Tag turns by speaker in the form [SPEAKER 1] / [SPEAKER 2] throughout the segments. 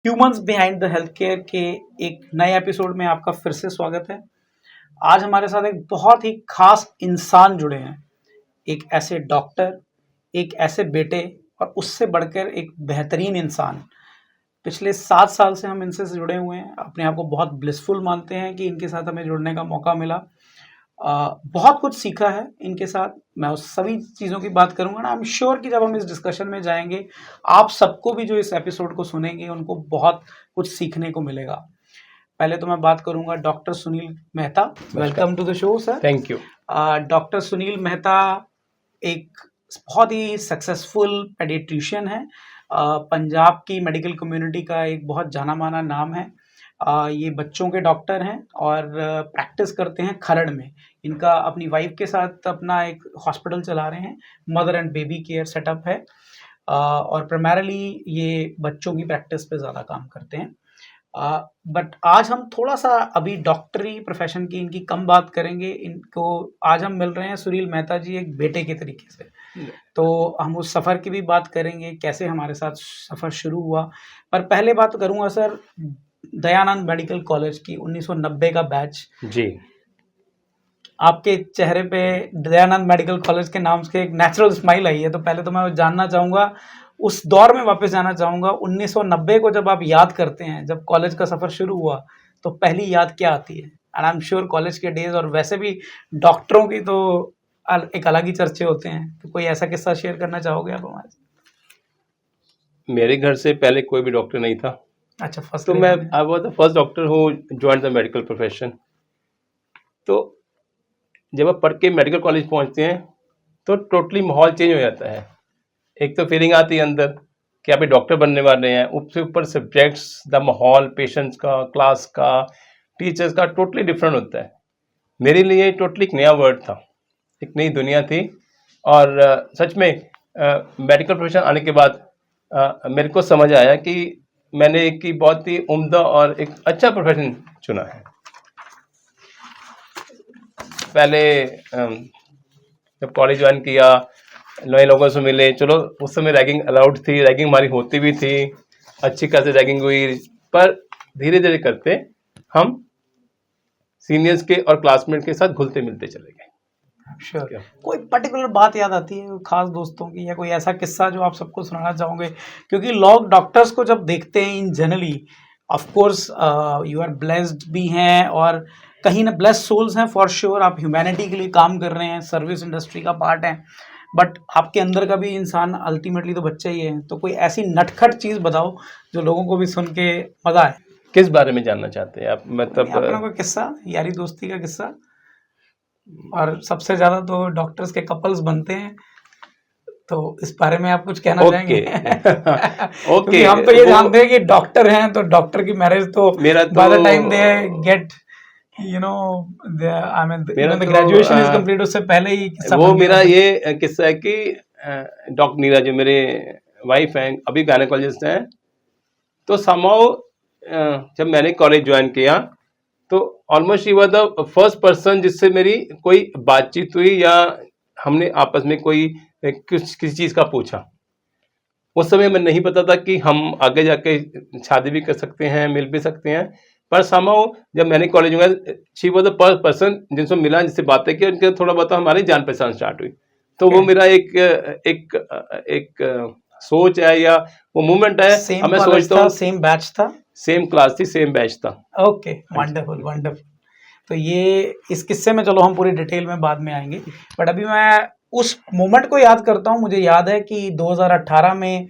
[SPEAKER 1] Humans behind the health care के एक नए एपिसोड में आपका फिर से स्वागत है। आज हमारे साथ एक बहुत ही खास इंसान जुड़े हैं, एक ऐसे डॉक्टर, एक ऐसे बेटे और उससे बढ़कर एक बेहतरीन इंसान। पिछले 7 साल से हम इनसे जुड़े हुए हैं, अपने आप को बहुत ब्लिसफुल मानते हैं कि इनके साथ हमें जुड़ने का मौका मिला। बहुत कुछ सीखा है इनके साथ, मैं उस सभी चीज़ों की बात करूंगा ना। आई एम श्योर कि जब हम इस डिस्कशन में जाएंगे, आप सबको भी जो इस एपिसोड को सुनेंगे उनको बहुत कुछ सीखने को मिलेगा। पहले तो मैं बात करूंगा doctor Sunil Mehta. Welcome to the show sir.
[SPEAKER 2] Thank you.
[SPEAKER 1] Doctor Sunil Mehta एक बहुत ही सक्सेसफुल पेडिट्रिशियन है। पंजाब की मेडिकल कम्युनिटी का एक बहुत जाना माना नाम है। ये बच्चों के डॉक्टर हैं और प्रैक्टिस करते हैं खरड़ में। इनका अपनी वाइफ के साथ अपना एक हॉस्पिटल चला रहे हैं, mother and baby care setup है। और प्राइमरीली ये बच्चों की प्रैक्टिस पे ज़्यादा काम करते हैं। बट आज हम थोड़ा सा अभी डॉक्टरी प्रोफेशन की इनकी कम बात करेंगे। इनको आज हम मिल रहे हैं सुनील मेहता जी एक बेटे के तरीके से, तो हम उस सफ़र की भी बात करेंगे, कैसे हमारे साथ सफ़र शुरू हुआ। पर पहले बात करूंगा सर दयानंद मेडिकल कॉलेज की 1990 का बैच।
[SPEAKER 2] जी,
[SPEAKER 1] आपके चेहरे पे दयानंद मेडिकल कॉलेज के नाम से एक नेचुरल स्माइल आई है, तो पहले तो मैं जानना चाहूँगा, उस दौर में वापस जाना चाहूँगा। 1990 को जब आप याद करते हैं, जब कॉलेज का सफ़र शुरू हुआ, तो पहली याद क्या आती है? And I am sure college के डेज और वैसे भी डॉक्टरों की तो एक अलग ही चर्चे होते हैं, तो कोई ऐसा किस्सा शेयर करना चाहोगे आप हमारे साथ?
[SPEAKER 2] मेरे घर से पहले कोई भी डॉक्टर नहीं था।
[SPEAKER 1] अच्छा, फर्स्ट
[SPEAKER 2] तो मैं I was the first doctor हूँ जॉइन द मेडिकल प्रोफेशन। तो जब आप पढ़ के मेडिकल कॉलेज पहुँचते हैं तो टोटली माहौल चेंज हो जाता है। एक तो फीलिंग आती है अंदर कि आप डॉक्टर बनने वाले हैं, उससे ऊपर सब्जेक्ट्स, द माहौल, पेशेंट्स का, क्लास का, टीचर्स का टोटली डिफरेंट होता है। मेरे लिए टोटली एक नया वर्ड था, एक नई दुनिया थी। और सच में मेडिकल प्रोफेशन आने के बाद मेरे को समझ आया कि मैंने एक ही बहुत ही उम्दा और एक अच्छा प्रोफेशन चुना है। पहले जब कॉलेज ज्वाइन किया, नए लोगों से मिले, चलो उस समय रैगिंग अलाउड थी, रैगिंग हमारी होती भी थी, अच्छी खासी रैगिंग हुई। पर धीरे धीरे करते हम सीनियर्स के और क्लासमेट के साथ घुलते मिलते चले गए।
[SPEAKER 1] श्योर। कोई पर्टिकुलर बात याद आती है खास दोस्तों की, या कोई ऐसा किस्सा जो आप सबको सुनाना चाहोगे? क्योंकि लोग डॉक्टर्स को जब देखते हैं in generally, of course you are blessed भी हैं और कहीं ना ब्लेस्ड सोल्स हैं फॉर श्योर। आप ह्यूमैनिटी के लिए काम कर रहे हैं, सर्विस इंडस्ट्री का पार्ट है, बट आपके अंदर का भी इंसान अल्टीमेटली तो बच्चा ही है। तो कोई ऐसी नटखट चीज़ बताओ जो लोगों को भी सुन के मज़ा आए।
[SPEAKER 2] किस बारे में जानना चाहते हैं आप? मतलब
[SPEAKER 1] अपना कोई किस्सा, यारी दोस्ती का किस्सा। और सबसे ज़्यादा तो डॉक्टर्स के कपल्स बनते हैं, तो इस बारे में आप कुछ कहना चाहेंगे? क्योंकि हम तो ये जानते हैं कि डॉक्टर हैं, तो डॉक्टर की मैरिज तो by the time they get I mean the graduation is complete, उससे पहले ही
[SPEAKER 2] वो मेरा ये किस्सा है कि डॉक्टर नीरा जो मेरे वाइफ हैं, अभी गायनेकोलॉजिस्ट हैं। तो समाओ जब मैंने कॉलेज ज्वाइन किया तो almost he was the first person जिससे मेरी कोई बातचीत हुई या हमने आपस में कोई किसी चीज़ का पूछा। उस समय मैं नहीं पता था कि हम आगे जाके शादी भी कर सकते हैं, मिल भी सकते हैं। पर समाओ जब मैंने कॉलेज में, she was the first person जिनसे मिला, जिससे बातें की, उनके थोड़ा बहुत हमारी जान पहचान स्टार्ट हुई। तो वो मेरा एक सोच है या वो मूवमेंट है। मैं सोचता हूँ
[SPEAKER 1] सेम बैच था,
[SPEAKER 2] सेम क्लास थी, सेम बैच था।
[SPEAKER 1] Okay, wonderful wonderful. तो ये इस किस्से में चलो हम पूरी डिटेल में बाद में आएंगे, बट अभी मैं उस मोमेंट को याद करता हूँ। मुझे याद है कि 2018 में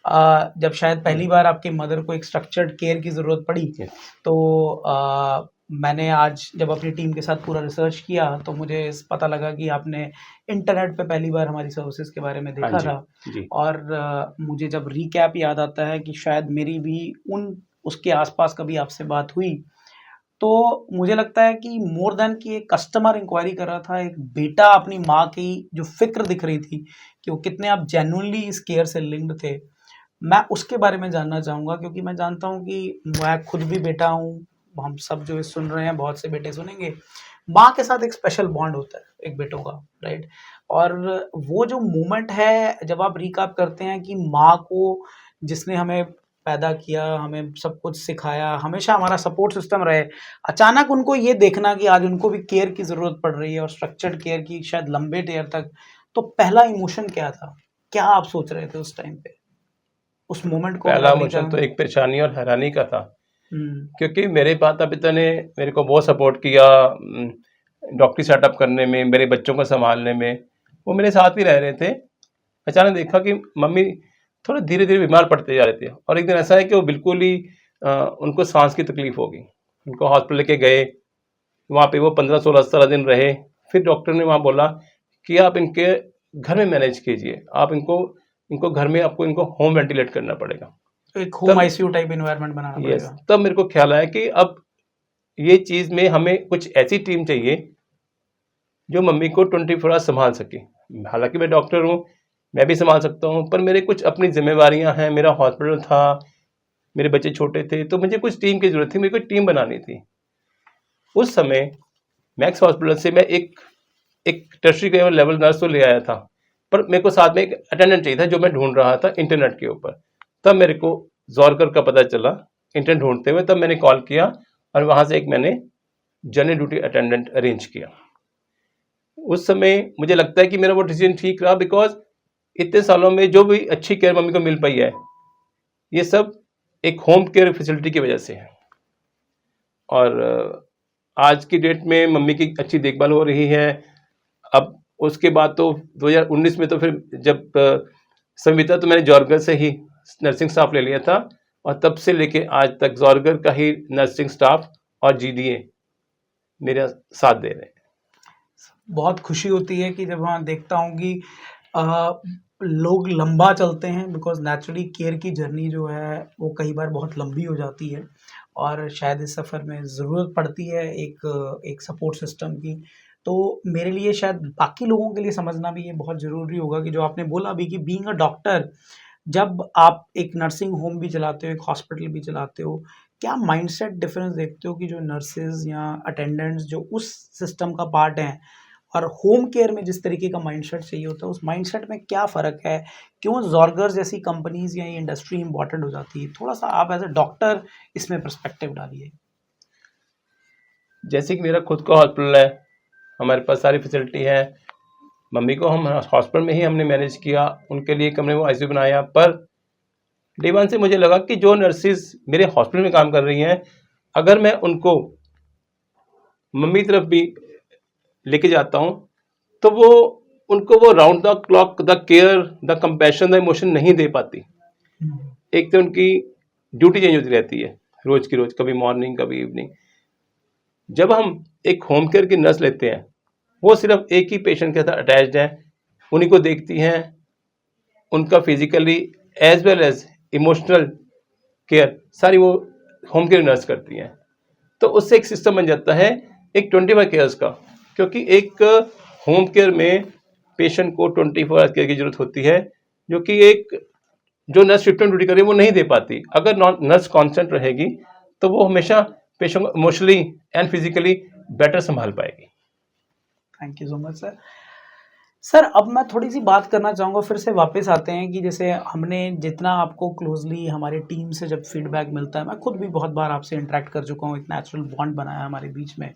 [SPEAKER 1] जब शायद पहली बार आपकी मदर को एक स्ट्रक्चर्ड केयर की ज़रूरत पड़ी, तो मैंने आज जब अपनी टीम के साथ पूरा रिसर्च किया तो मुझे पता लगा कि आपने इंटरनेट पे पहली बार हमारी सर्विसेज के बारे में देखा था। और मुझे जब रिकैप याद आता है कि शायद मेरी भी उसके आसपास कभी आपसे बात हुई, तो मुझे लगता है कि मोर देन कि एक कस्टमर इंक्वायरी कर रहा था, एक बेटा अपनी माँ की जो फिक्र दिख रही थी कि वो कितने आप जेन्युइनली इस केयर से लिंक्ड थे, मैं उसके बारे में जानना चाहूँगा। क्योंकि मैं जानता हूँ कि मैं खुद भी बेटा हूँ, हम सब जो सुन रहे हैं बहुत से बेटे सुनेंगे, माँ के साथ एक स्पेशल बॉन्ड होता है एक बेटों का, राइट? और वो जो मोमेंट है जब आप रिकैप करते हैं कि माँ को जिसने हमें पैदा किया, हमें सब कुछ सिखाया, हमेशा हमारा सपोर्ट सिस्टम रहे। अचानक उनको ये देखना कि आज उनको भी केयर की ज़रूरत पड़ रही है और स्ट्रक्चर्ड केयर की शायद लंबे देर तक, तो पहला इमोशन क्या था? क्या आप सोच रहे थे उस टाइम पे? उस मोमेंट को
[SPEAKER 2] पहला
[SPEAKER 1] अगर
[SPEAKER 2] इमोशन तो
[SPEAKER 1] निकाल
[SPEAKER 2] एक परेशानी और हैरानी का था,
[SPEAKER 1] हुँ,
[SPEAKER 2] क्योंकि मेरे माता पिता ने मेरे को बहुत सपोर्ट किया डॉक्टरी सेटअप करने में, मेरे बच्चों को संभालने में, वो मेरे साथ ही रह रहे थे। अचानक देखा कि मम्मी थोड़ा धीरे-धीरे बीमार पड़ते जा रहे थे और एक दिन ऐसा है कि वो बिल्कुल ही उनको साँस की तकलीफ़ हो गई। उनको हॉस्पिटल लेके गए, वहाँ पे वो 15, 16, 17 दिन रहे। फिर डॉक्टर ने वहाँ बोला कि आप इनके घर में मैनेज कीजिए, आप इनको इनको घर में आपको इनको होम वेंटिलेट करना पड़ेगा।
[SPEAKER 1] तो एक होम
[SPEAKER 2] तब
[SPEAKER 1] आईसीयू टाइप एनवायरनमेंट बनाना
[SPEAKER 2] यस,
[SPEAKER 1] पड़ेगा।
[SPEAKER 2] तब मेरे को ख्याल आया कि अब ये चीज़ में हमें कुछ ऐसी टीम चाहिए जो मम्मी को 24 आवर्स संभाल सके। हालाँकि मैं डॉक्टर हूँ, मैं भी संभाल सकता हूँ, पर मेरे कुछ अपनी ज़िम्मेवारियाँ हैं, मेरा हॉस्पिटल था, मेरे बच्चे छोटे थे, तो मुझे कुछ टीम की ज़रूरत थी, मेरे को टीम बनानी थी। उस समय मैक्स हॉस्पिटल से मैं एक एक टर्शियरी लेवल नर्स तो ले आया था, पर मेरे को साथ में एक अटेंडेंट चाहिए था जो मैं ढूँढ रहा था इंटरनेट के ऊपर। तब मेरे को ज़ॉर्गर का पता चला, इंटरनेट ढूँढते हुए, तब मैंने कॉल किया और वहाँ से एक मैंने जनरल ड्यूटी अटेंडेंट अरेंज किया। उस समय मुझे लगता है कि मेरा वो डिसीजन ठीक रहा, बिकॉज़ इतने सालों में जो भी अच्छी केयर मम्मी को मिल पाई है, ये सब एक होम केयर फैसिलिटी की वजह से है। और आज की डेट में मम्मी की अच्छी देखभाल हो रही है। अब उसके बाद तो 2019 में तो फिर जब संविदा, तो मैंने जॉर्गर से ही नर्सिंग स्टाफ ले लिया था और तब से लेके आज तक जॉर्गर का ही नर्सिंग स्टाफ और जीडीए मेरा साथ दे रहे हैं।
[SPEAKER 1] बहुत खुशी होती है कि जब मैं देखता हूँ कि अ, लोग लंबा चलते हैं, बिकॉज़ नेचुरली केयर की जर्नी जो है वो कई बार बहुत लंबी हो जाती है और शायद इस सफ़र में ज़रूरत पड़ती है एक सपोर्ट सिस्टम की। तो मेरे लिए शायद बाकी लोगों के लिए समझना भी ये बहुत ज़रूरी होगा कि जो आपने बोला अभी कि बीइंग अ डॉक्टर, जब आप एक नर्सिंग होम भी चलाते हो, एक हॉस्पिटल भी चलाते हो, क्या माइंडसेट डिफरेंस देखते हो कि जो नर्सेज़ या अटेंडेंट्स जो उस सिस्टम का पार्ट हैं और होम केयर में जिस तरीके का माइंडसेट चाहिए होता है, उस माइंडसेट में क्या फ़र्क है? क्यों ज़ॉर्गर जैसी कंपनीज़ या ये इंडस्ट्री इम्पोर्टेंट हो जाती है? थोड़ा-सा आप एज़ अ डॉक्टर इसमें पर्सपेक्टिव डालिए।
[SPEAKER 2] जैसे कि मेरा खुद का हॉस्पिटल है, हमारे पास सारी फैसिलिटी है। मम्मी को हम हॉस्पिटल में ही हमने मैनेज किया, उनके लिए कमरे में आईसीयू बनाया। पर डे वन से मुझे लगा कि जो नर्सेज मेरे हॉस्पिटल में काम कर रही हैं, अगर मैं उनको मम्मी की तरफ भी लेके जाता हूँ, तो वो उनको वो round the clock the care, the compassion, the emotion नहीं दे पाती।
[SPEAKER 1] हुँ,
[SPEAKER 2] एक तो उनकी ड्यूटी चेंज होती रहती है, रोज़ की रोज़, कभी मॉर्निंग, कभी इवनिंग। जब हम एक होम केयर की नर्स लेते हैं, वो सिर्फ एक ही पेशेंट के साथ अटैच्ड है, उन्हीं को देखती हैं, उनका physically as well as emotional care सारी वो होम केयर नर्स करती हैं। तो उससे एक सिस्टम बन जाता है एक 24 केयर्स का, क्योंकि एक होम केयर में पेशेंट को 24 आवर्स केयर की जरूरत होती है, जो कि एक जो नर्स शिफ्ट ड्यूटी करे वो नहीं दे पाती। अगर नर्स कॉन्स्टेंट रहेगी तो वो हमेशा पेशेंट को इमोशनली एंड फिजिकली बेटर संभाल पाएगी।
[SPEAKER 1] Thank you so much sir. Sir, अब मैं थोड़ी-सी बात करना चाहूँगा, फिर से वापस आते हैं कि जैसे हमने जितना आपको क्लोज़ली हमारी टीम से जब फीडबैक मिलता है, मैं खुद भी बहुत बार आपसे इंटरैक्ट कर चुका हूँ, एक नेचुरल बॉन्ड बना है हमारे बीच में।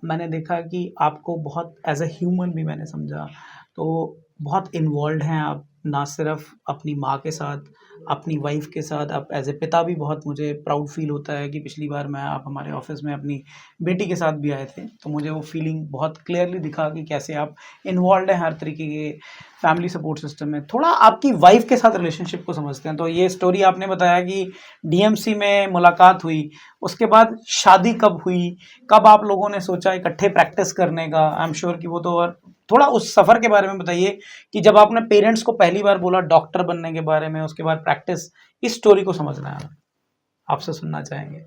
[SPEAKER 1] मैंने देखा कि आपको बहुत एज़ अ ह्यूमन भी मैंने समझा, तो बहुत इन्वॉल्व्ड हैं आप, ना सिर्फ़ अपनी माँ के साथ, अपनी वाइफ़ के साथ, आप एज़ अ पिता भी बहुत मुझे प्राउड फ़ील होता है कि पिछली बार आप हमारे ऑफ़िस में अपनी बेटी के साथ भी आए थे, तो मुझे वो फ़ीलिंग बहुत क्लियरली दिखा कि कैसे आप इन्वॉल्व्ड हैं हर तरीके के फैमिली सपोर्ट सिस्टम में। थोड़ा आपकी वाइफ़ के साथ रिलेशनशिप को समझते हैं, तो ये स्टोरी आपने बताया कि डीएमसी में मुलाकात हुई, उसके बाद शादी कब हुई? कब आप लोगों ने सोचा इकट्ठे प्रैक्टिस करने का? आई एम श्योर कि वो तो और थोड़ा उस सफ़र के बारे में बताइए कि जब आपने पेरेंट्स को पहली बार बोला डॉक्टर बनने के बारे में, उसके बाद प्रैक्टिस, इस स्टोरी को समझना है हमें, आपसे सुनना चाहेंगे।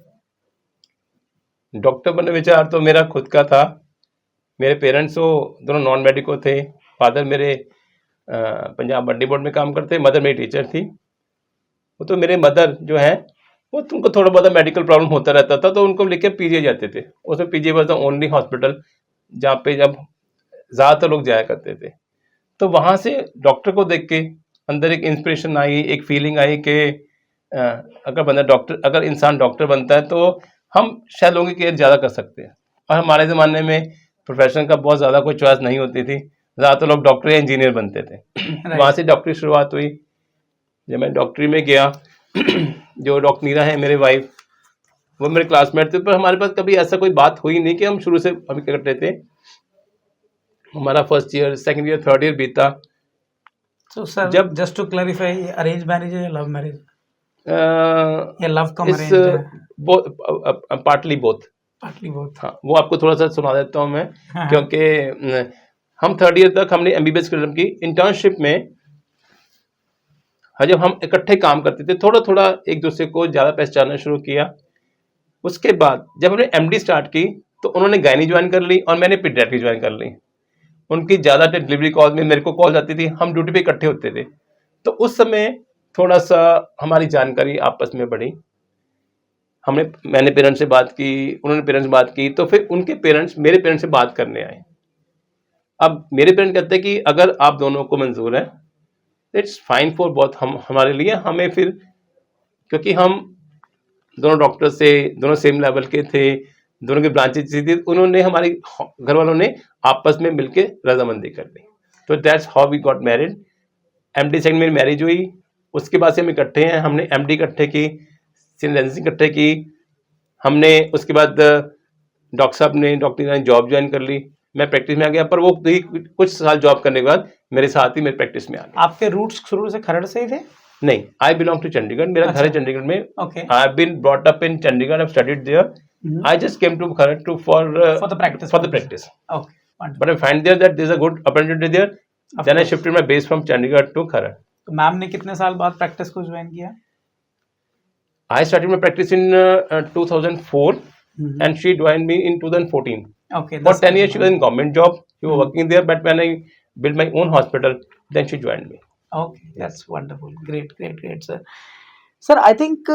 [SPEAKER 2] डॉक्टर बनने विचार तो मेरा खुद का था। मेरे पेरेंट्स तो दोनों नॉन मेडिको थे। फादर मेरे पंजाब मंडी बोर्ड में काम करते, मदर मेरी टीचर थी। वो तो मेरे मदर जो है वो तुमको थोड़ा बहुत मेडिकल प्रॉब्लम होता रहता था, तो उनको लेके पीजीआई जाते थे। उसमें PGI was the only hospital जहाँ पे जब ज़्यादातर लोग जाया करते थे। तो वहाँ से डॉक्टर को देख के अंदर एक इंस्पिरेशन आई, एक फीलिंग आई कि अगर बंदा डॉक्टर, अगर इंसान डॉक्टर बनता है तो हम शायद लोगों की केयर ज़्यादा कर सकते हैं। और हमारे ज़माने में प्रोफेशन का बहुत ज़्यादा कोई चॉइस नहीं होती थी, ज़्यादातर लोग डॉक्टर या इंजीनियर बनते थे। वहाँ
[SPEAKER 1] राइट।
[SPEAKER 2] से डॉक्टरी शुरुआत हुई। जब मैं डॉक्टरी में गया जो डॉक्टर नीरा है मेरे वाइफ, वो मेरे क्लासमेट थे, पर हमारे पास कभी ऐसा कोई बात हुई नहीं कि हम शुरू से अभी करते थे। हमारा first year, second year, third year बीता।
[SPEAKER 1] So sir,
[SPEAKER 2] जब
[SPEAKER 1] just to clarify, ये अरेंज मैरिज है या लव मैरिज
[SPEAKER 2] अ,
[SPEAKER 1] या लव कम
[SPEAKER 2] इस
[SPEAKER 1] अरेंज है?
[SPEAKER 2] Partly both.
[SPEAKER 1] Partly both.
[SPEAKER 2] हाँ, वो आपको थोड़ा सा सुना देता हूँ मैं,
[SPEAKER 1] हाँ हाँ।
[SPEAKER 2] क्योंकि हम थर्ड ईयर तक हमने एमबीबीएस खत्म की। इंटर्नशिप में जब हम इकट्ठे काम करते थे, थोड़ा थोड़ा एक दूसरे को ज़्यादा पहचानना शुरू किया। उसके बाद जब हमने एमडी स्टार्ट की तो उन्होंने गायनी ज्वाइन कर ली और मैंने पीडियाट्रिक ज्वाइन कर ली। उनकी ज़्यादा डिलीवरी कॉल में मेरे को कॉल आती थी, हम ड्यूटी पे इकट्ठे होते थे। तो उस समय थोड़ा सा हमारी जानकारी आपस में बढ़ी। मैंने पेरेंट्स से बात की, उन्होंने पेरेंट्स से बात की, तो फिर उनके पेरेंट्स मेरे पेरेंट्स से बात करने आए। अब मेरे पेरेंट्स कहते हैं कि अगर आप दोनों को मंजूर है, इट्स फाइन फॉर बोथ, हम हमारे लिए, हमें फिर, क्योंकि हम दोनों डॉक्टर से, दोनों सेम लेवल के थे, दोनों की ब्रांचेज थी, उन्होंने, हमारे घर वालों ने आपस में मिलके रजामंदी कर ली। तो that's how we got married. MD second में मैरिज हुई, उसके बाद से हम इकट्ठे हैं। हमने एमडी इकट्ठे की, रेजिडेंसी इकट्ठे की। हमने उसके बाद डॉक्टर साहब ने, डॉक्टर ने जॉब ज्वाइन कर ली, मैं प्रैक्टिस में आ गया। पर वो कुछ साल जॉब करने के बाद मेरे साथ ही मेरे प्रैक्टिस में आ गया।
[SPEAKER 1] आपके रूट्स शुरू से खरड़ से ही थे?
[SPEAKER 2] नहीं, आई बिलोंग टू चंडीगढ़, मेरा घर है
[SPEAKER 1] अच्छा।
[SPEAKER 2] चंडीगढ़ में।
[SPEAKER 1] Okay.
[SPEAKER 2] I have been brought up in Chandigarh, I have studied there. I just came to Kharagpur to
[SPEAKER 1] For the practice
[SPEAKER 2] for the
[SPEAKER 1] purpose.
[SPEAKER 2] practice.
[SPEAKER 1] Okay. Wonderful.
[SPEAKER 2] But I find there that there's a good opportunity there.
[SPEAKER 1] Of
[SPEAKER 2] Then I
[SPEAKER 1] course.
[SPEAKER 2] shifted my base from Chandigarh to Kharagpur.
[SPEAKER 1] तो ma'am ने कितने साल बाद practice को join किया?
[SPEAKER 2] I started my practice in 2004 and she joined me in 2014.
[SPEAKER 1] Okay.
[SPEAKER 2] For 10 years she was in government job. She was working there, but when I built my own hospital, then she joined me.
[SPEAKER 1] Okay, that's wonderful. Great, great, great, sir. Sir I think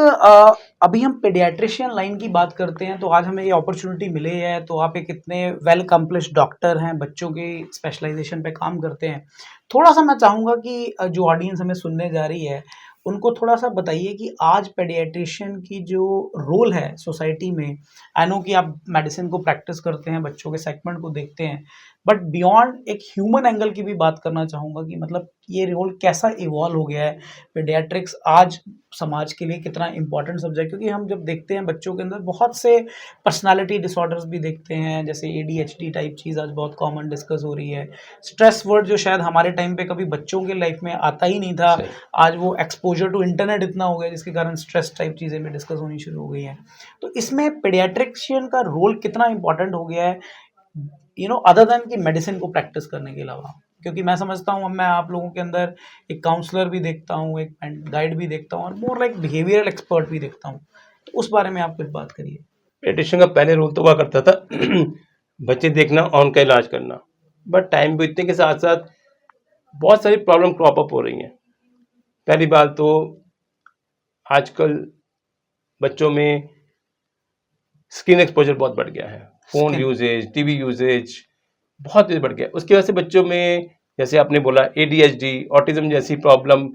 [SPEAKER 1] अभी हम paediatrician line की बात करते हैं तो आज हमें ये अपॉर्चुनिटी मिली है, तो आप एक इतने वेल अकम्प्लिश्ड डॉक्टर हैं, बच्चों की स्पेशलाइजेशन पे काम करते हैं। थोड़ा सा मैं चाहूँगा कि जो ऑडियंस हमें सुनने जा रही है उनको थोड़ा सा बताइए कि आज पेडियाट्रिशियन की जो रोल है सोसाइटी में, आई नो कि आप मेडिसिन को प्रैक्टिस करते हैं, बच्चों के सेगमेंट को देखते हैं, बट बियॉन्ड एक ह्यूमन एंगल की भी बात करना चाहूँगा कि मतलब ये रोल कैसा इवॉल्व हो गया है, पेडियाट्रिक्स आज समाज के लिए कितना इंपॉर्टेंट सब्जेक्ट, क्योंकि हम जब देखते हैं बच्चों के अंदर बहुत से पर्सनालिटी डिसऑर्डर्स भी देखते हैं, जैसे ADHD टाइप चीज़ आज बहुत कॉमन डिस्कस हो रही है। स्ट्रेस वर्ड जो शायद हमारे टाइम पे कभी बच्चों के लाइफ में आता ही नहीं था, आज वो एक्सपोजर टू इंटरनेट इतना हो गया जिसके कारण स्ट्रेस टाइप चीज़ें भी डिस्कस होनी शुरू हो गई हैं। तो इसमें पेडियाट्रिशियन का रोल कितना इंपॉर्टेंट हो गया है, अदर देन कि मेडिसिन को प्रैक्टिस करने के अलावा? क्योंकि मैं समझता हूँ, अब मैं आप लोगों के अंदर एक काउंसलर भी देखता हूँ, एक गाइड भी देखता हूँ और मोर लाइक बिहेवियरल एक्सपर्ट भी देखता हूँ, तो उस बारे में आप कुछ बात करिए।
[SPEAKER 2] पेडियाट्रिशियन का पहले रोल तो हुआ करता था बच्चे देखना और उनका इलाज करना, बट टाइम बीतने के साथ साथ बहुत सारी प्रॉब्लम क्रॉप अप हो रही हैं। पहली बात तो आजकल बच्चों में स्क्रीन एक्सपोजर बहुत बढ़ गया है, फोन यूजेज, टीवी यूजेज बहुत बढ़ गया। उसकी वजह से बच्चों में, जैसे आपने बोला, ADHD, ऑटिज्म जैसी प्रॉब्लम,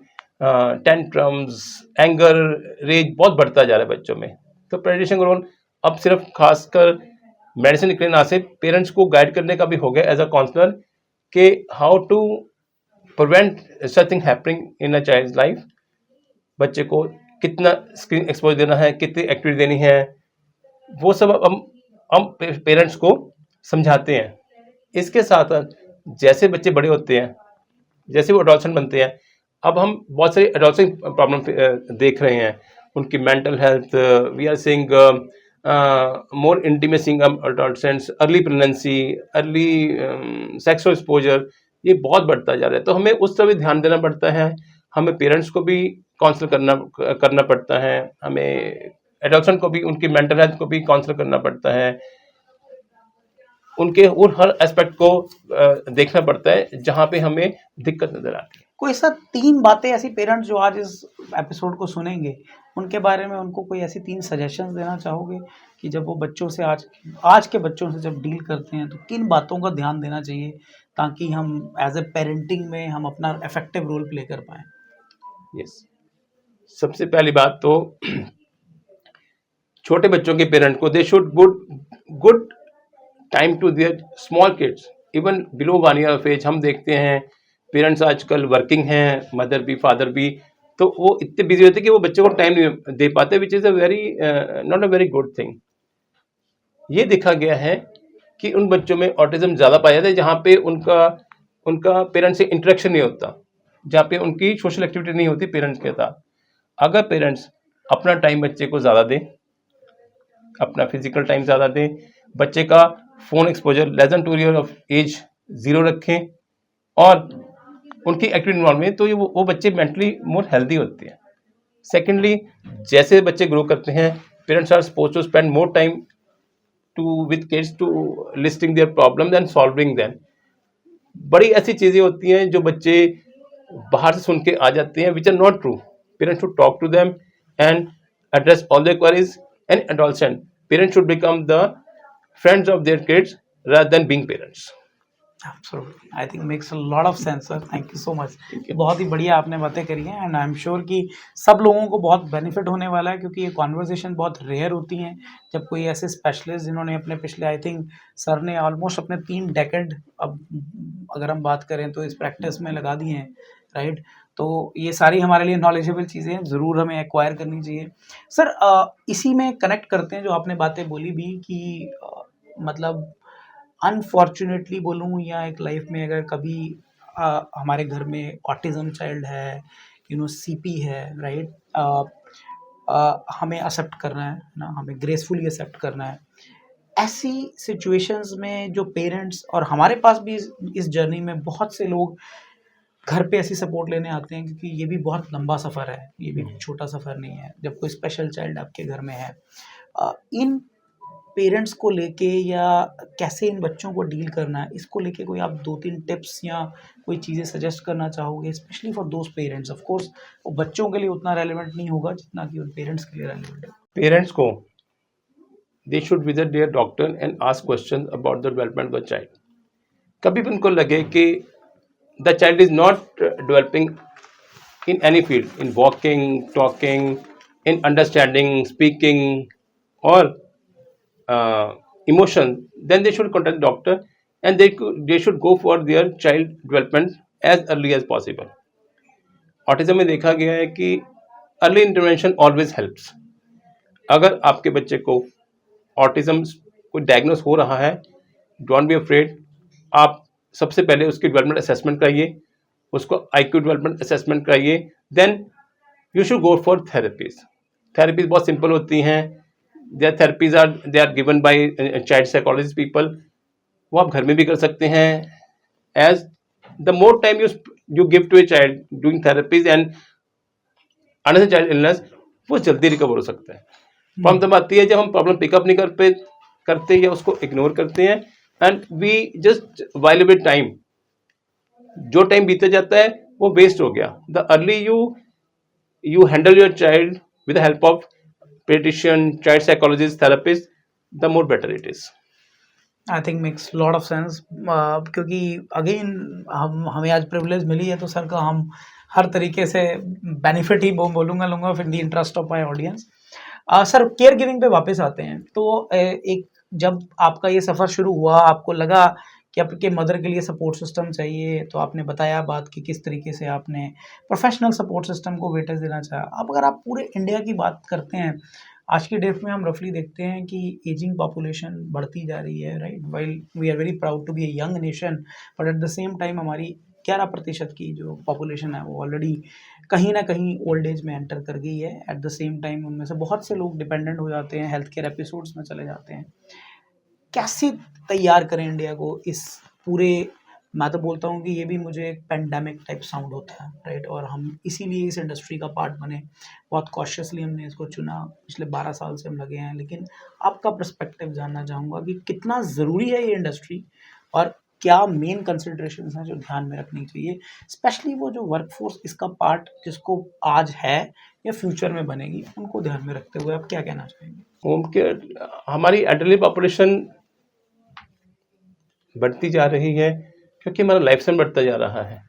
[SPEAKER 2] टेंट्रम्स, एंगर, रेज बहुत बढ़ता जा रहा है बच्चों में। तो पेडियाट्रिशियन का रोल अब सिर्फ खासकर मेडिसिन लिखने ना से पेरेंट्स को गाइड करने का भी हो गया एज अ काउंसलर कि how to prevent such thing happening in a child life. बच्चे को कितना स्क्रीन एक्सपोजर देना है, कितनी एक्टिविटी देनी है, वो सब हम पेरेंट्स को समझाते हैं। इसके साथ जैसे बच्चे बड़े होते हैं, जैसे वो एडोलसेंट बनते हैं, अब हम बहुत सारी एडोलसेंट प्रॉब्लम देख रहे हैं। उनकी mental health, we are seeing more intimacy in adolescents, early pregnancy, early sexual exposure, ये बहुत बढ़ता जा रहा है। तो हमें उस तरफ भी ध्यान देना पड़ता है, हमें पेरेंट्स को भी काउंसल करना पड़ता है, हमें एडोलसेंट को भी, उनकी मेंटल हेल्थ को भी काउंसल करना पड़ता है, उनके उन हर एस्पेक्ट को देखना पड़ता है जहाँ पे हमें दिक्कत नजर आती है।
[SPEAKER 1] कोई सर 3 बातें ऐसी पेरेंट्स जो आज इस एपिसोड को सुनेंगे, उनके बारे में उनको कोई ऐसी 3 सजेशंस देना चाहोगे कि जब वो बच्चों से आज के बच्चों से जब डील करते हैं तो किन बातों का ध्यान देना चाहिए ताकि हम एज ए पेरेंटिंग में हम अपना इफेक्टिव रोल प्ले कर पाएँ?
[SPEAKER 2] यस, सबसे पहली बात तो छोटे बच्चों के पेरेंट को they should good time to their small kids even below 1 year of age. हम देखते हैं पेरेंट्स आजकल वर्किंग हैं, मदर भी फादर भी, तो वो इतने बिजी होते हैं कि वो बच्चों को टाइम नहीं दे पाते, which is a very not a very good thing. ये देखा गया है कि उन बच्चों में ऑटिज्म ज़्यादा पाया जाता है जहाँ पे उनका पेरेंट्स से इंटरेक्शन नहीं होता, जहाँ पे उनकी सोशल एक्टिविटी नहीं होती पेरेंट्स के साथ। अगर पेरेंट्स अपना टाइम बच्चे को ज़्यादा दें, अपना फिजिकल टाइम ज़्यादा दें, बच्चे का phone exposure less than 2 year of age 0 रखें और उनकी एक्टिव इन्वॉल्वमेंट, तो ये वो बच्चे मेंटली मोर हेल्दी होते हैं। सेकेंडली, जैसे बच्चे ग्रो करते हैं, parents are suppose to spend more time to with kids to listening their problems and solving them. बड़ी ऐसी चीज़ें होती हैं जो बच्चे बाहर से सुन के आ जाते हैं, which are not true. Parents should talk to them and address all their queries, and adolescent parents should become the friends of their kids rather than being parents.
[SPEAKER 1] Absolutely. I think makes a lot of sense, sir. Thank you so much. बहुत ही बढ़िया आपने बातें करी हैं and I am sure कि सब लोगों को बहुत बेनिफिट होने वाला है, क्योंकि ये कॉन्वर्जेशन बहुत रेयर होती हैं जब कोई ऐसे स्पेशलिस्ट जिन्होंने अपने पिछले, आई थिंक सर ने ऑलमोस्ट अपने 3 डेकेड, अब अगर हम बात करें तो इस प्रैक्टिस में लगा दिए हैं, राइट। तो ये सारी हमारे लिए नॉलेजेबल चीज़ें हैं, ज़रूर हमें एक्वायर करनी चाहिए। सर इसी में कनेक्ट करते हैं जो आपने बातें बोली भी कि मतलब अनफॉर्चुनेटली बोलूँ या एक लाइफ में अगर कभी हमारे घर में ऑटिज्म चाइल्ड है, सीपी है, राइट, हमें एक्सेप्ट करना है ना, हमें ग्रेसफुली एक्सेप्ट करना है। ऐसी सिचुएशंस में जो पेरेंट्स, और हमारे पास भी इस जर्नी में बहुत से लोग घर पे ऐसी सपोर्ट लेने आते हैं, क्योंकि ये भी बहुत लंबा सफ़र है, ये भी छोटा सफ़र नहीं है जब कोई स्पेशल चाइल्ड आपके घर में है। इन पेरेंट्स को लेके या कैसे इन बच्चों को डील करना है, इसको लेके कोई आप 2-3 टिप्स या कोई चीज़ें सजेस्ट करना चाहोगे, specially for those parents? Of course वो बच्चों के लिए उतना रेलेवेंट नहीं होगा जितना कि उन पेरेंट्स के लिए रेलेवेंट है।
[SPEAKER 2] पेरेंट्स को they should visit their doctor and ask question about the development of the child. कभी भी उनको लगे कि the child is not developing in any field, in walking, talking, in understanding, speaking और emotion, then they should contact doctor and they should go for their child development as early as possible. Autism में देखा गया है कि early intervention always helps. अगर आपके बच्चे को ऑटिज्म कोई डायग्नोस हो रहा है, डोंट बी अफ्रेड, आप सबसे पहले उसकी डेवलपमेंट असेसमेंट कराइए, उसको IQ डेवलपमेंट असेसमेंट कराइए, then you should go for therapies. Therapies बहुत सिंपल होती हैं, their therapies are given by child psychologist people, वो आप घर में भी कर सकते हैं। as the more time you give to a child doing therapies and another child illness, वो जल्दी रिकवर हो सकता है। प्रॉब्लम तब आती है जब हम प्रॉब्लम पिकअप नहीं करते या उसको इग्नोर करते हैं and we just while away time, जो टाइम बीते जाता है वो वेस्ट हो गया। The early you handle your child with the help of pediatrician, child psychologist, therapist, the more better it is.
[SPEAKER 1] I think makes lot of sense, क्योंकि again हमें आज प्रिविलेज मिली है तो सर का हम हर तरीके से बेनिफिट ही लूँगा in the interest of my audience. Sir care giving पे वापस आते हैं, तो एक जब आपका ये सफ़र शुरू हुआ, आपको लगा कि आपके मदर के लिए सपोर्ट सिस्टम चाहिए, तो आपने बताया बात कि किस तरीके से आपने प्रोफेशनल सपोर्ट सिस्टम को वेटेज देना चाहा। अब अगर आप पूरे इंडिया की बात करते हैं, आज की डेट में हम रफली देखते हैं कि एजिंग पॉपुलेशन बढ़ती जा रही है, right. While we are very proud to be a young nation, but at the same time हमारी 11% की जो पॉपुलेशन है वो ऑलरेडी कहीं ना कहीं ओल्ड एज में एंटर कर गई है। एट द सेम टाइम उनमें से बहुत से लोग डिपेंडेंट हो जाते हैं, हेल्थ केयर एपिसोड्स में चले जाते हैं। कैसे तैयार करें इंडिया को इस पूरे, मैं तो बोलता हूँ कि ये भी मुझे एक पेंडेमिक टाइप साउंड होता है, राइट, और हम इसीलिए इस इंडस्ट्री का पार्ट बने, बहुत कॉशियसली हमने इसको चुना, पिछले 12 साल से हम लगे हैं। लेकिन आपका पर्सपेक्टिव जानना चाहूँगा कि कितना ज़रूरी है ये इंडस्ट्री और क्या मेन कंसिडरेशंस हैं जो ध्यान में रखनी चाहिए, स्पेशली वो जो वर्कफोर्स इसका पार्ट जिसको आज है या फ्यूचर में बनेगी, उनको ध्यान में रखते हुए आप क्या कहना चाहेंगे?
[SPEAKER 2] होम केयर, हमारी एल्डरली पॉपुलेशन बढ़ती जा रही है क्योंकि हमारा लाइफ स्टाइल बढ़ता जा रहा है।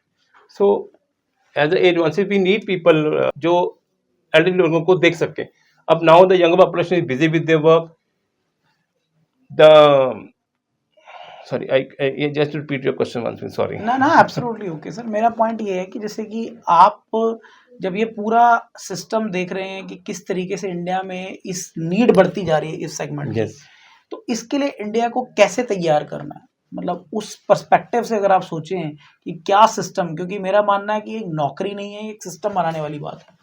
[SPEAKER 2] So as as once we need people जो एल्डरली लोगों को देख सके. अब now the younger population is busy with their work. The sorry I just repeat your question once, sorry.
[SPEAKER 1] ना ना एब्सोल्युटली ओके सर, मेरा पॉइंट ये है कि जैसे कि आप जब ये पूरा सिस्टम देख रहे हैं कि किस तरीके से इंडिया में इस नीड बढ़ती जा रही है इस सेगमेंट की,
[SPEAKER 2] यस.
[SPEAKER 1] तो इसके लिए इंडिया को कैसे तैयार करना है, मतलब उस पर्सपेक्टिव से अगर आप सोचें कि क्या सिस्टम, क्योंकि मेरा मानना है कि एक नौकरी नहीं है, एक सिस्टम बनाने वाली बात है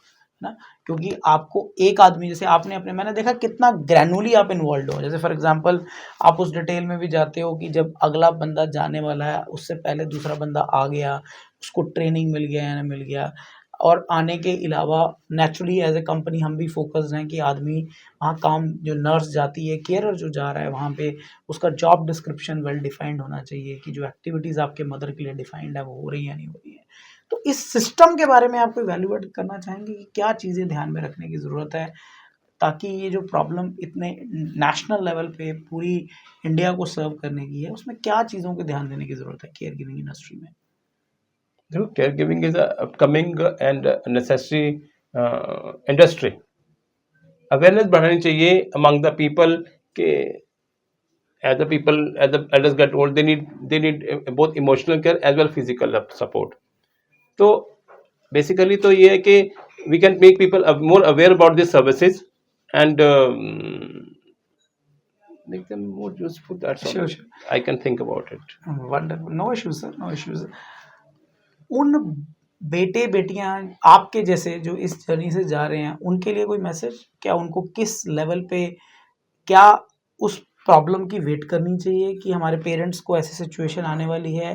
[SPEAKER 1] ना. क्योंकि आपको एक आदमी, जैसे आपने अपने, मैंने देखा कितना ग्रैनुअली आप इन्वॉल्व हो. जैसे फॉर एग्जांपल आप उस डिटेल में भी जाते हो कि जब अगला बंदा जाने वाला है उससे पहले दूसरा बंदा आ गया, उसको ट्रेनिंग मिल गया या नहीं मिल गया. और आने के अलावा नेचुरली एज ए कंपनी हम भी फोकस्ड हैं कि आदमी वहाँ काम, जो नर्स जाती है, केयरर जो जा रहा है वहाँ पे, उसका जॉब डिस्क्रिप्शन वेल डिफाइंड होना चाहिए कि जो एक्टिविटीज़ आपके मदर के लिए डिफाइंड है वो हो रही है या नहीं हो रही है. तो इस सिस्टम के बारे में आप इवैल्यूएट करना चाहेंगे कि क्या चीज़ें ध्यान में रखने की ज़रूरत है ताकि ये जो प्रॉब्लम इतने नेशनल लेवल पे पूरी इंडिया को सर्व करने की है, उसमें क्या चीज़ों को ध्यान देने की ज़रूरत है केयर गिविंग इंडस्ट्री में?
[SPEAKER 2] देखो, care giving is upcoming and necessary industry. Awareness बढ़ानी चाहिए अमंग द पीपल के as the people, as the elders get old, they need both emotional care as well physical support. तो basically तो ये है कि we can make people more aware about these services and make them more useful. That's all
[SPEAKER 1] Sure.
[SPEAKER 2] I can think about it.
[SPEAKER 1] Wonderful, no issues sir, no issues. उन बेटे बेटियां आपके जैसे जो इस जर्नी से जा रहे हैं, उनके लिए कोई मैसेज, क्या उनको किस लेवल पे, क्या उस प्रॉब्लम की वेट करनी चाहिए कि हमारे पेरेंट्स को ऐसी सिचुएशन आने वाली है,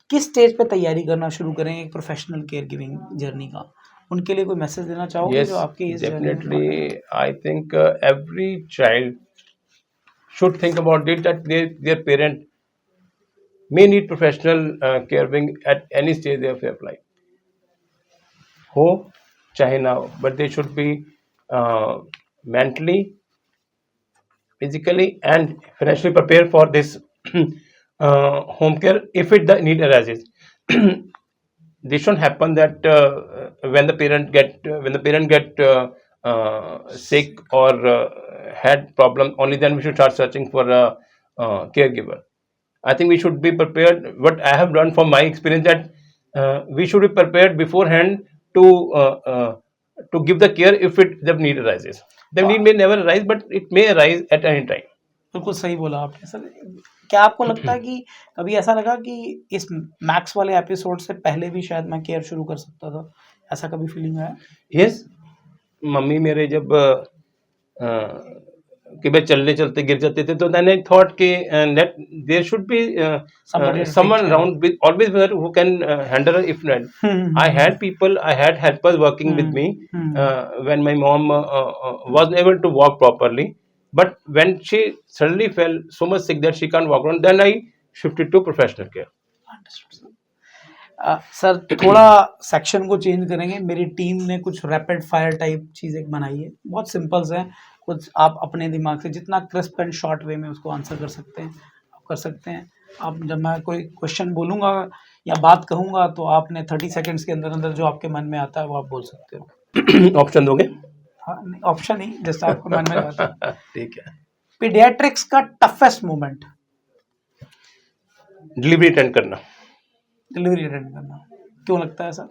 [SPEAKER 1] किस स्टेज पे तैयारी करना शुरू करें एक प्रोफेशनल केयर गिविंग जर्नी का, उनके लिए कोई मैसेज देना चाहोगे
[SPEAKER 2] Yes,
[SPEAKER 1] जो आपके इस जर्नी में?
[SPEAKER 2] definitely. I think every child should think about it that their parent may need professional caring at any stage of their life. हो चाहे ना हो, but they should be mentally, physically and financially prepared for this home care if the need arises. This shouldn't happen that when the parent get sick or had problem, only then we should start searching for a caregiver. I think we should be prepared. What I have learned from my experience that we should be prepared beforehand to give the care if the need arises. The need may never arise, but it may arise at any time.
[SPEAKER 1] बिल्कुल सही बोला आपने sir. क्या आपको लगता है कि कभी ऐसा लगा कि इस मैक्स वाले एपिसोड से पहले भी शायद मैं केयर शुरू कर सकता था, ऐसा कभी फीलिंग आया?
[SPEAKER 2] Yes, मम्मी मेरे जब कि भाई चलने चलते गिर जाते थे, तो then I thought कि that there should be
[SPEAKER 1] Somebody to
[SPEAKER 2] someone
[SPEAKER 1] take care.
[SPEAKER 2] around with always there who can handle her if not. I had people, I had helpers working with me when my mom wasn't able to walk properly. But when she suddenly fell so much sick that she can't walk around, then I shifted to professional care.
[SPEAKER 1] Sir थोड़ा section को change करेंगे. मेरी team ने कुछ rapid fire type चीज़ एक बनाई है, बहुत सिंपल्स हैं. कुछ आप अपने दिमाग से जितना क्रिस्प एंड शॉर्ट वे में उसको आंसर कर सकते हैं, आप कर सकते हैं. आप जब मैं कोई क्वेश्चन बोलूँगा या बात कहूँगा तो आपने 30 सेकंड्स के अंदर अंदर जो आपके मन में आता है वो आप बोल सकते हो.
[SPEAKER 2] ऑप्शन दोगे?
[SPEAKER 1] हाँ, नहीं ऑप्शन ही, जैसे आपको मन में आता है.
[SPEAKER 2] ठीक है.
[SPEAKER 1] पीडियाट्रिक्स का टफेस्ट मोमेंट?
[SPEAKER 2] डिलीवरी अटेंड करना.
[SPEAKER 1] डिलीवरी अटेंड करना. क्यों लगता है सर?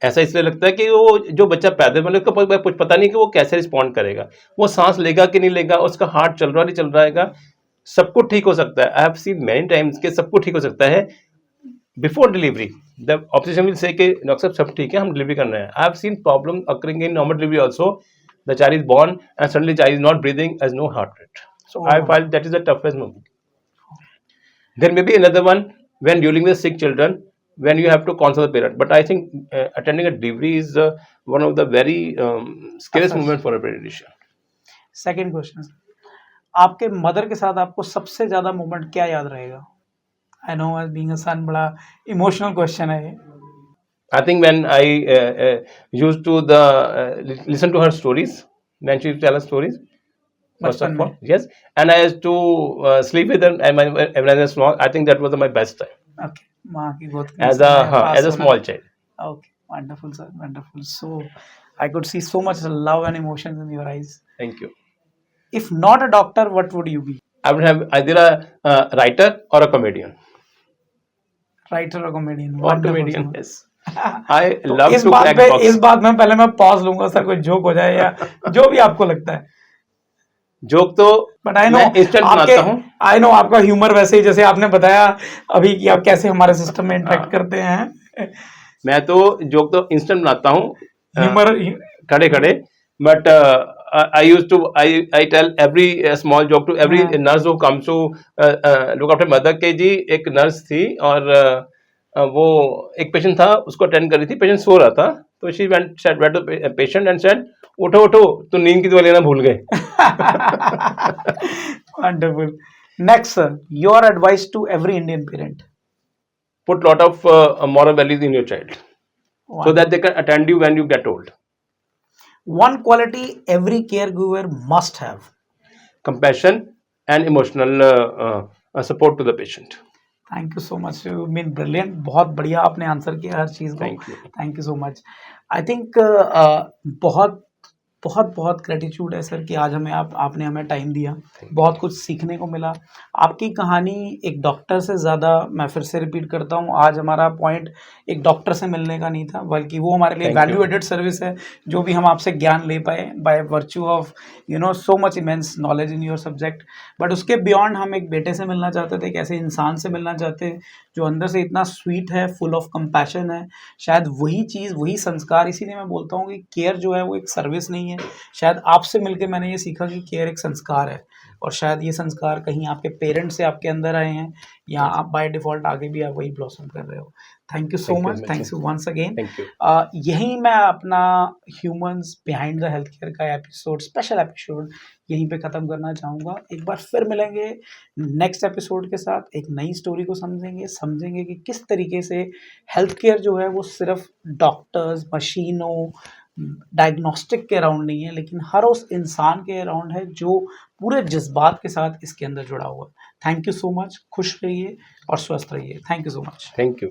[SPEAKER 2] ऐसा इसलिए लगता है कि वो जो बच्चा पैदा होने उसको कुछ पता नहीं कि वो कैसे रिस्पॉन्ड करेगा, वो सांस लेगा कि नहीं लेगा, उसका हार्ट चल रहा नहीं चल रहा है, सब कुछ ठीक हो सकता है. I have seen many times कि सब कुछ ठीक हो सकता है before delivery. The objection will say कि डॉक्टर साहब सब ठीक है, हम डिलीवरी करना है. I have seen problem occurring in normal delivery also. The child is born and suddenly child is not breathing, has no heart rate. So I feel that is the toughest moment. There may be another one when during the sick children, when you have to consult the parent, but I think attending a delivery is one of the very scariest moments for a pediatrician.
[SPEAKER 1] Second question, आपके mother के साथ आपको सबसे ज्यादा moment क्या याद रहेगा? I know as being a son बड़ा इमोशनल क्वेश्चन है ये.
[SPEAKER 2] I think when I used to listen to her stories, when she used to tell us stories, first of all, yes, and I used to sleep with her when I was small. I think that was my best time.
[SPEAKER 1] Okay, माँ की गोद
[SPEAKER 2] As a small child.
[SPEAKER 1] Okay, wonderful sir, wonderful. So I could see so much love and emotions in your eyes.
[SPEAKER 2] Thank you.
[SPEAKER 1] If not a doctor, what would you be?
[SPEAKER 2] I would have either a writer or a comedian.
[SPEAKER 1] Writer or comedian?
[SPEAKER 2] Or
[SPEAKER 1] Wonderful,
[SPEAKER 2] comedian,
[SPEAKER 1] Sumant.
[SPEAKER 2] yes. I
[SPEAKER 1] तो
[SPEAKER 2] love
[SPEAKER 1] इस
[SPEAKER 2] to
[SPEAKER 1] बात
[SPEAKER 2] crack
[SPEAKER 1] पे
[SPEAKER 2] box.
[SPEAKER 1] इस बात में पहले मैं pause लूंगा सर, कोई जोक हो जाए या जो भी आपको लगता है.
[SPEAKER 2] जोक तो
[SPEAKER 1] बट आई नो
[SPEAKER 2] मैं इंस्टेंट
[SPEAKER 1] आपके,
[SPEAKER 2] बनाता हूँ.
[SPEAKER 1] आई नो आपका ह्यूमर वैसे ही जैसे आपने बताया अभी कि आप कैसे हमारे सिस्टम में इंटरेक्ट
[SPEAKER 2] हाँ.
[SPEAKER 1] करते हैं.
[SPEAKER 2] मैं तो जोक तो इंस्टेंट बनाता हूँ
[SPEAKER 1] ह्यूमर
[SPEAKER 2] खड़े खड़े. But I used to I tell every small joke to every
[SPEAKER 1] हाँ.
[SPEAKER 2] nurse who comes to look after mother के जी. एक नर्स थी और वो एक पेशेंट था, उसको अटेंड कर रही थी. पेशेंट सो रहा था तो she went to patient and said, उठो उठो, तो नींद की दवाई लेना भूल गए.
[SPEAKER 1] Wonderful. Next, sir, your advice to every Indian parent.
[SPEAKER 2] Put lot of moral values in your child so that they can attend you when you get old.
[SPEAKER 1] One quality every caregiver must have.
[SPEAKER 2] Compassion and emotional support to the patient.
[SPEAKER 1] Thank you so much, you mean brilliant. बहुत बढ़िया आपने answer किया हर चीज़ को.
[SPEAKER 2] Thank you.
[SPEAKER 1] Thank you so much. I think बहुत बहुत बहुत gratitude है sir कि आज हमें आपने हमें टाइम दिया. बहुत कुछ सीखने को मिला. आपकी कहानी एक डॉक्टर से ज़्यादा, मैं फिर से रिपीट करता हूँ, आज हमारा पॉइंट एक डॉक्टर से मिलने का नहीं था, बल्कि वो हमारे लिए
[SPEAKER 2] Thank you.
[SPEAKER 1] Value added service है. जो भी हम आपसे ज्ञान ले पाए by virtue of you know so much immense knowledge in your subject. But उसके बियॉन्ड हम एक बेटे से मिलना चाहते थे, एक ऐसे इंसान से मिलना चाहते हैं जो अंदर से इतना स्वीट है, फुल ऑफ कंपैशन है. शायद वही चीज़, वही संस्कार, इसीलिए मैं बोलता हूँ कि केयर जो है वो एक सर्विस नहीं है. शायद आपसे मिलके मैंने ये सीखा कि केयर एक संस्कार है, और शायद ये संस्कार कहीं आपके पेरेंट्स से आपके अंदर आए हैं, या आप बाय डिफ़ॉल्ट आगे भी आप वही ब्लॉसम कर रहे हो. Thank you so
[SPEAKER 2] Thank you,
[SPEAKER 1] much.
[SPEAKER 2] Mitchell.
[SPEAKER 1] Thanks you once again.
[SPEAKER 2] Thank you.
[SPEAKER 1] यहीं मैं अपना humans behind the health care का एपिसोड, स्पेशल एपिसोड यहीं पे ख़त्म करना चाहूँगा. एक बार फिर मिलेंगे नेक्स्ट एपिसोड के साथ, एक नई स्टोरी को समझेंगे कि किस तरीके से हेल्थ केयर जो है वो सिर्फ डॉक्टर्स, मशीनों, डायग्नोस्टिक के अराउंड नहीं है, लेकिन हर उस इंसान के अराउंड है जो पूरे जज्बात के साथ इसके अंदर जुड़ा हुआ है. Thank you so much. खुश रहिए और स्वस्थ रहिए. Thank you so much.
[SPEAKER 2] Thank you.